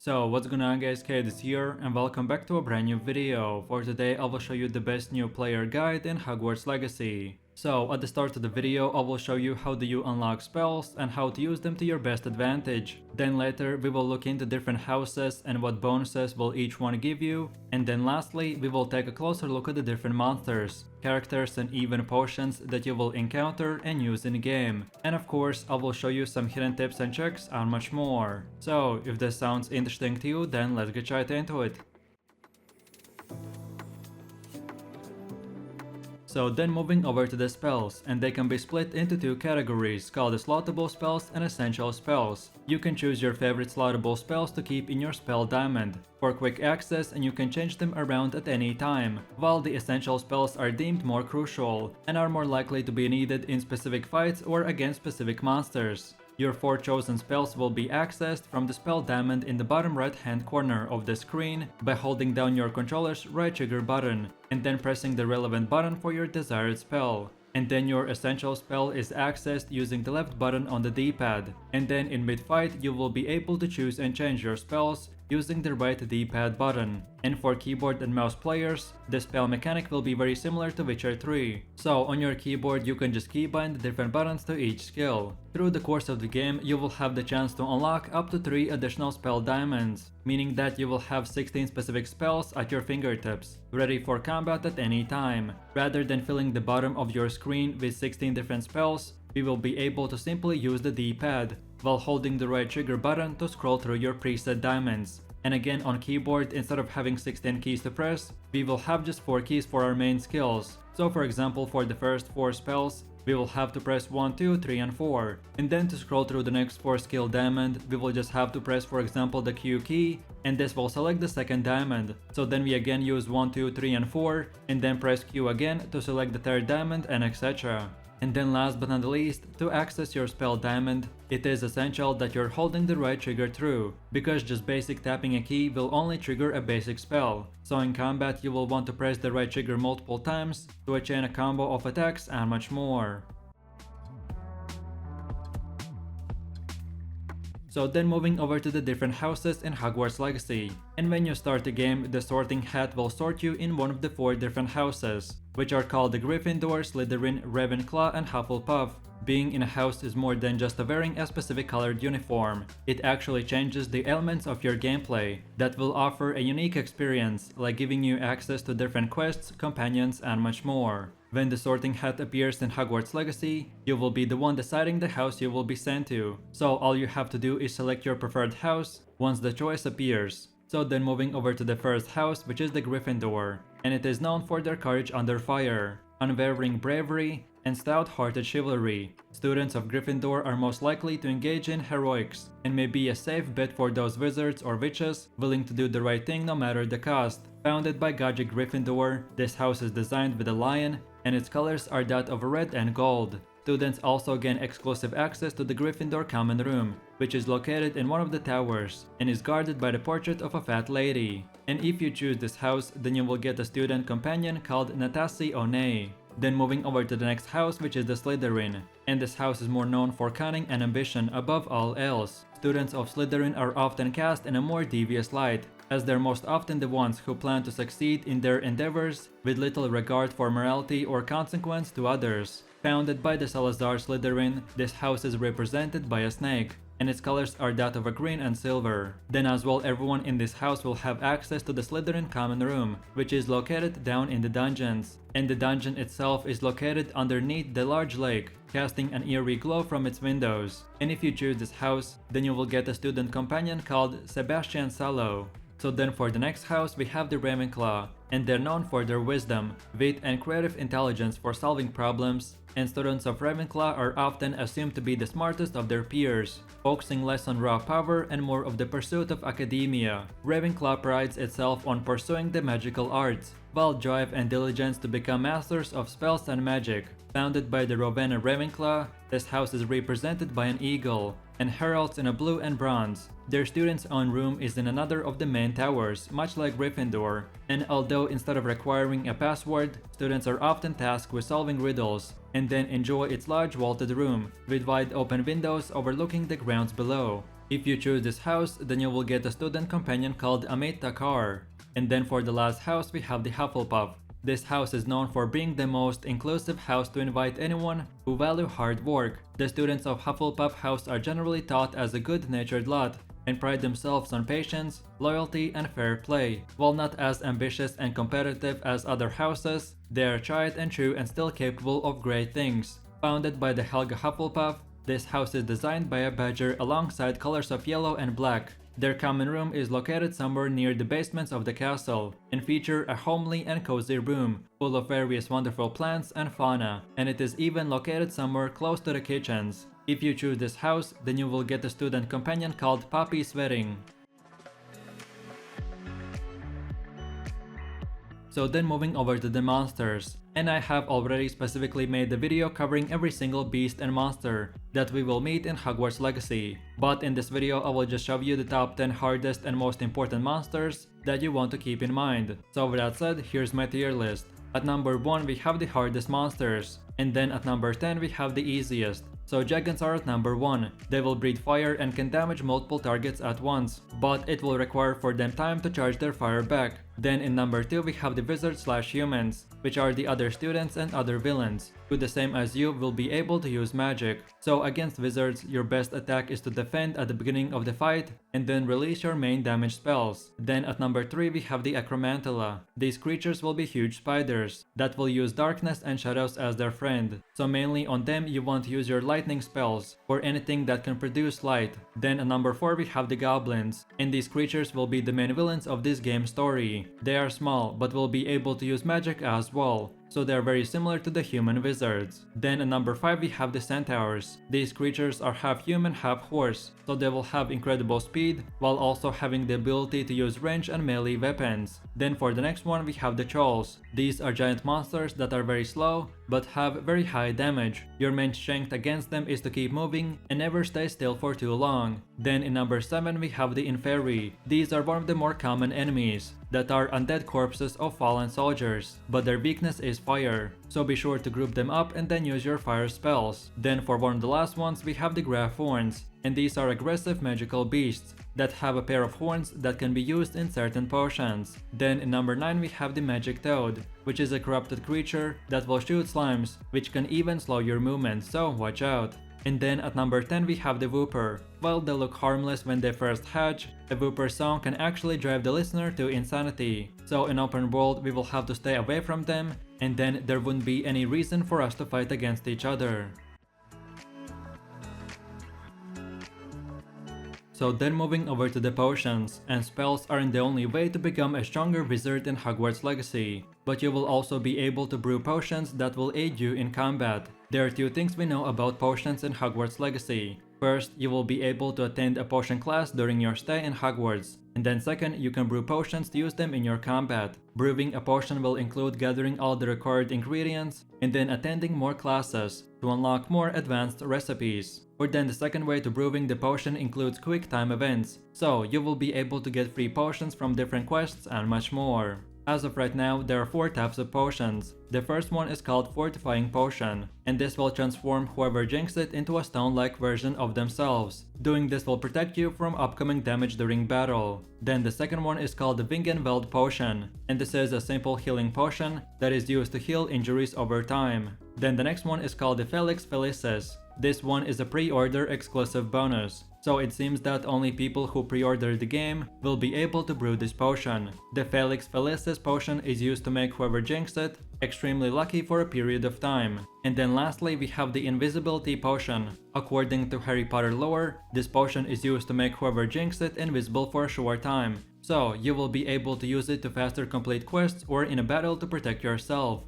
So what's going on guys, Kate is here and welcome back to a brand new video. For today I will show you the best new player guide in Hogwarts Legacy. So at the start of the video I will show you how do you unlock spells and how to use them to your best advantage. Then later we will look into different houses and what bonuses will each one give you. And then lastly we will take a closer look at the different monsters, characters and even potions that you will encounter and use in the game. And of course I will show you some hidden tips and tricks and much more. So if this sounds interesting to you, then let's get right into it. So then moving over to the spells, and they can be split into two categories called slottable spells and essential spells. You can choose your favorite slottable spells to keep in your spell diamond for quick access, and you can change them around at any time, while the essential spells are deemed more crucial and are more likely to be needed in specific fights or against specific monsters. Your 4 chosen spells will be accessed from the spell diamond in the bottom right hand corner of the screen by holding down your controller's right trigger button and then pressing the relevant button for your desired spell. And then your essential spell is accessed using the left button on the D-pad. And then in mid-fight you will be able to choose and change your spells using the right D-pad button. And for keyboard and mouse players, the spell mechanic will be very similar to Witcher 3. So on your keyboard you can just keybind the different buttons to each skill. Through the course of the game you will have the chance to unlock up to 3 additional spell diamonds, meaning that you will have 16 specific spells at your fingertips, ready for combat at any time. Rather than filling the bottom of your screen with 16 different spells, we will be able to simply use the D-pad while holding the right trigger button to scroll through your preset diamonds. And again on keyboard, instead of having 16 keys to press, we will have just 4 keys for our main skills. So for example, for the first 4 spells, we will have to press 1, 2, 3 and 4. And then to scroll through the next 4 skill diamond, we will just have to press for example the Q key, and this will select the second diamond. So then we again use 1, 2, 3 and 4, and then press Q again to select the third diamond, and etc. And then last but not least, to access your spell diamond, it is essential that you're holding the right trigger through, because just basic tapping a key will only trigger a basic spell. So in combat you will want to press the right trigger multiple times to chain a combo of attacks and much more. So then moving over to the different houses in Hogwarts Legacy. And when you start the game, the sorting hat will sort you in one of the 4 different houses, which are called the Gryffindor, Slytherin, Ravenclaw and Hufflepuff. Being in a house is more than just wearing a specific colored uniform. It actually changes the elements of your gameplay that will offer a unique experience, like giving you access to different quests, companions and much more. When the sorting hat appears in Hogwarts Legacy, you will be the one deciding the house you will be sent to. So all you have to do is select your preferred house once the choice appears. So then moving over to the first house, which is the Gryffindor, and it is known for their courage under fire, unwavering bravery, and stout-hearted chivalry. Students of Gryffindor are most likely to engage in heroics and may be a safe bet for those wizards or witches willing to do the right thing no matter the cost. Founded by Godric Gryffindor, this house is designed with a lion and its colors are that of red and gold. Students also gain exclusive access to the Gryffindor Common Room, which is located in one of the towers and is guarded by the portrait of a fat lady. And if you choose this house, then you will get a student companion called Natasi Onei. Then moving over to the next house, which is the Slytherin, and this house is more known for cunning and ambition above all else. Students of Slytherin are often cast in a more devious light, as they're most often the ones who plan to succeed in their endeavors with little regard for morality or consequence to others. Founded by the Salazar Slytherin, this house is represented by a snake, and its colors are that of a green and silver. Then as well, everyone in this house will have access to the Slytherin Common Room, which is located down in the dungeons. And the dungeon itself is located underneath the large lake, casting an eerie glow from its windows. And if you choose this house, then you will get a student companion called Sebastian Sallow. So then for the next house we have the Ravenclaw, and they're known for their wisdom, wit and creative intelligence for solving problems, and students of Ravenclaw are often assumed to be the smartest of their peers, focusing less on raw power and more of the pursuit of academia. Ravenclaw prides itself on pursuing the magical arts, while drive and diligence to become masters of spells and magic. Founded by the Rowena Ravenclaw, this house is represented by an eagle, and heralds in a blue and bronze. Their students' own room is in another of the main towers, much like Gryffindor, and although instead of requiring a password, students are often tasked with solving riddles, and then enjoy its large vaulted room, with wide open windows overlooking the grounds below. If you choose this house, then you will get a student companion called Amit Takar. And then for the last house, we have the Hufflepuff. This house is known for being the most inclusive house to invite anyone who value hard work. The students of Hufflepuff House are generally taught as a good-natured lot and pride themselves on patience, loyalty, and fair play. While not as ambitious and competitive as other houses, they are tried and true and still capable of great things. Founded by the Helga Hufflepuff, this house is designed by a badger alongside colors of yellow and black. Their common room is located somewhere near the basements of the castle and feature a homely and cozy room full of various wonderful plants and fauna, and it is even located somewhere close to the kitchens. If you choose this house, then you will get a student companion called Poppy Sweating. So then moving over to the monsters, and I have already specifically made the video covering every single beast and monster that we will meet in Hogwarts Legacy. But in this video I will just show you the top 10 hardest and most important monsters that you want to keep in mind. So with that said, here's my tier list. At number 1 we have the hardest monsters, and then at number 10 we have the easiest. So dragons are at number 1. They will breathe fire and can damage multiple targets at once, but it will require for them time to charge their fire back. Then in number 2 we have the wizards/humans, which are the other students and other villains, who the same as you will be able to use magic. So against wizards, your best attack is to defend at the beginning of the fight and then release your main damage spells. Then at number 3 we have the acromantula. These creatures will be huge spiders that will use darkness and shadows as their friend. So mainly on them you want to use your lightning spells or anything that can produce light. Then at number 4 we have the goblins, and these creatures will be the main villains of this game story. They are small but will be able to use magic as well, so they are very similar to the human wizards. Then at number 5 we have the centaurs. These creatures are half human, half horse, so they will have incredible speed while also having the ability to use range and melee weapons. Then for the next one we have the trolls. These are giant monsters that are very slow but have very high damage. Your main strength against them is to keep moving and never stay still for too long. Then in number 7 we have the inferi. These are one of the more common enemies that are undead corpses of fallen soldiers, but their weakness is fire, so be sure to group them up and then use your fire spells. Then for one of the last ones we have the graph horns, and these are aggressive magical beasts that have a pair of horns that can be used in certain potions. Then in number 9 we have the magic toad, which is a corrupted creature that will shoot slimes, which can even slow your movement, so watch out. And then at number 10 we have the Wooper. While they look harmless when they first hatch, a Wooper song can actually drive the listener to insanity. So in open world we will have to stay away from them, and then there wouldn't be any reason for us to fight against each other. So then moving over to the potions, and spells aren't the only way to become a stronger wizard in Hogwarts Legacy, but you will also be able to brew potions that will aid you in combat. There are two things we know about potions in Hogwarts Legacy. First, you will be able to attend a potion class during your stay in Hogwarts, and then second, you can brew potions to use them in your combat. Brewing a potion will include gathering all the required ingredients and then attending more classes to unlock more advanced recipes. Or then the second way to brewing the potion includes quick time events, so you will be able to get free potions from different quests and much more. As of right now, there are 4 types of potions. The first one is called Fortifying Potion, and this will transform whoever drinks it into a stone-like version of themselves. Doing this will protect you from upcoming damage during battle. Then the second one is called the Wingenveld Potion, and this is a simple healing potion that is used to heal injuries over time. Then the next one is called the Felix Felicis. This one is a pre-order exclusive bonus, so it seems that only people who pre-order the game will be able to brew this potion. The Felix Felicis potion is used to make whoever drinks it extremely lucky for a period of time. And then lastly we have the Invisibility Potion. According to Harry Potter lore, this potion is used to make whoever drinks it invisible for a short time, so you will be able to use it to faster complete quests or in a battle to protect yourself.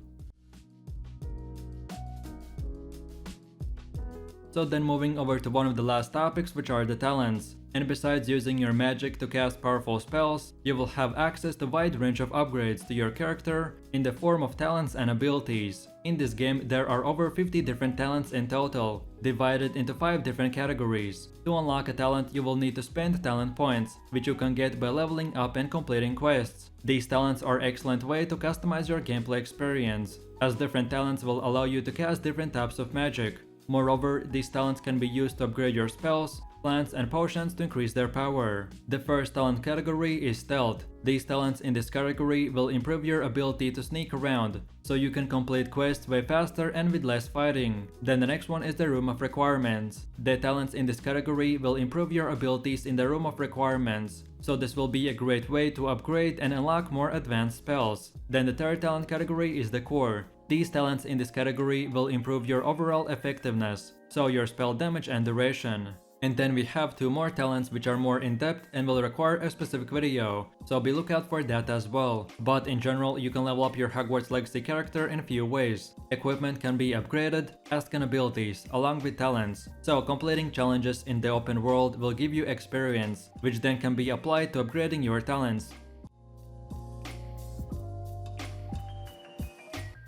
So then moving over to one of the last topics, which are the talents. And besides using your magic to cast powerful spells, you will have access to a wide range of upgrades to your character in the form of talents and abilities. In this game there are over 50 different talents in total, divided into 5 different categories. To unlock a talent you will need to spend talent points, which you can get by leveling up and completing quests. These talents are an excellent way to customize your gameplay experience, as different talents will allow you to cast different types of magic. Moreover, these talents can be used to upgrade your spells plants, and potions to increase their power. The first talent category is Stealth. These talents in this category will improve your ability to sneak around, so you can complete quests way faster and with less fighting. Then the next one is the Room of Requirements. The talents in this category will improve your abilities in the Room of Requirements, so this will be a great way to upgrade and unlock more advanced spells. Then the third talent category is the Core. These talents in this category will improve your overall effectiveness, so your spell damage and duration. And then we have 2 more talents which are more in-depth and will require a specific video, so be lookout for that as well. But in general, you can level up your Hogwarts Legacy character in a few ways. Equipment can be upgraded, as can abilities, along with talents. So completing challenges in the open world will give you experience, which then can be applied to upgrading your talents.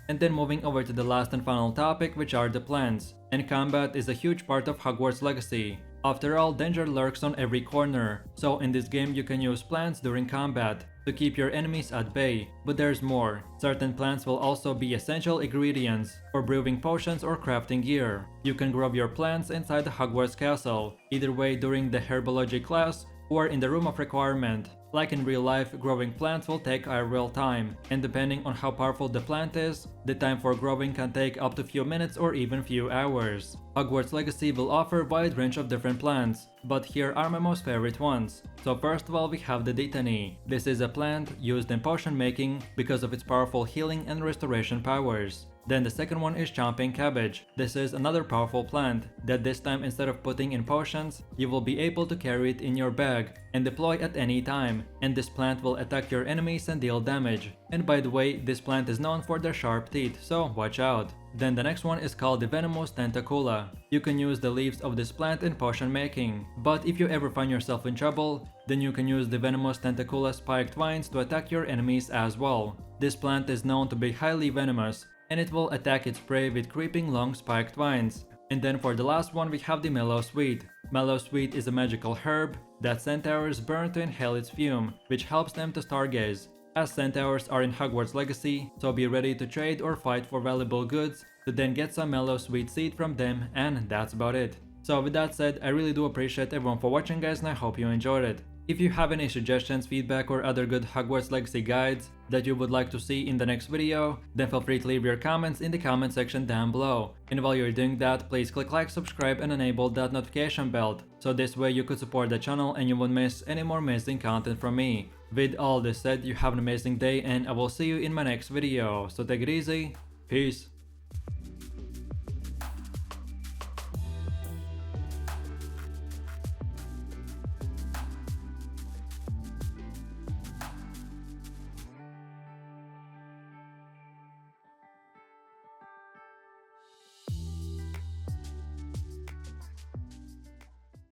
And then moving over to the last and final topic, which are the plants. And combat is a huge part of Hogwarts Legacy. After all, danger lurks on every corner, so in this game you can use plants during combat to keep your enemies at bay. But there's more. Certain plants will also be essential ingredients for brewing potions or crafting gear. You can grow your plants inside the Hogwarts castle, either way during the herbology class or in the Room of Requirement. Like in real life, growing plants will take a real time, and depending on how powerful the plant is, the time for growing can take up to few minutes or even few hours. Hogwarts Legacy will offer a wide range of different plants, but here are my most favorite ones. So first of all, we have the Dittany. This is a plant used in potion making because of its powerful healing and restoration powers. Then the second one is Chomping Cabbage. This is another powerful plant that this time, instead of putting in potions, you will be able to carry it in your bag and deploy at any time, and this plant will attack your enemies and deal damage. And by the way, this plant is known for their sharp teeth, so watch out. Then the next one is called the Venomous Tentacula. You can use the leaves of this plant in potion making, but if you ever find yourself in trouble, then you can use the Venomous Tentacula spiked vines to attack your enemies as well. This plant is known to be highly venomous, and it will attack its prey with creeping long spiked vines. And then for the last one, we have the Mellow Sweet. Mellow Sweet is a magical herb that centaurs burn to inhale its fume, which helps them to stargaze. As centaurs are in Hogwarts Legacy, so be ready to trade or fight for valuable goods to then get some Mellow Sweet seed from them, and that's about it. So with that said, I really do appreciate everyone for watching, guys, and I hope you enjoyed it. If you have any suggestions, feedback, or other good Hogwarts Legacy guides that you would like to see in the next video, then feel free to leave your comments in the comment section down below. And while you're doing that, please click like, subscribe, and enable that notification bell, so this way you could support the channel and you won't miss any more amazing content from me. With all this said, you have an amazing day, and I will see you in my next video, so take it easy, peace.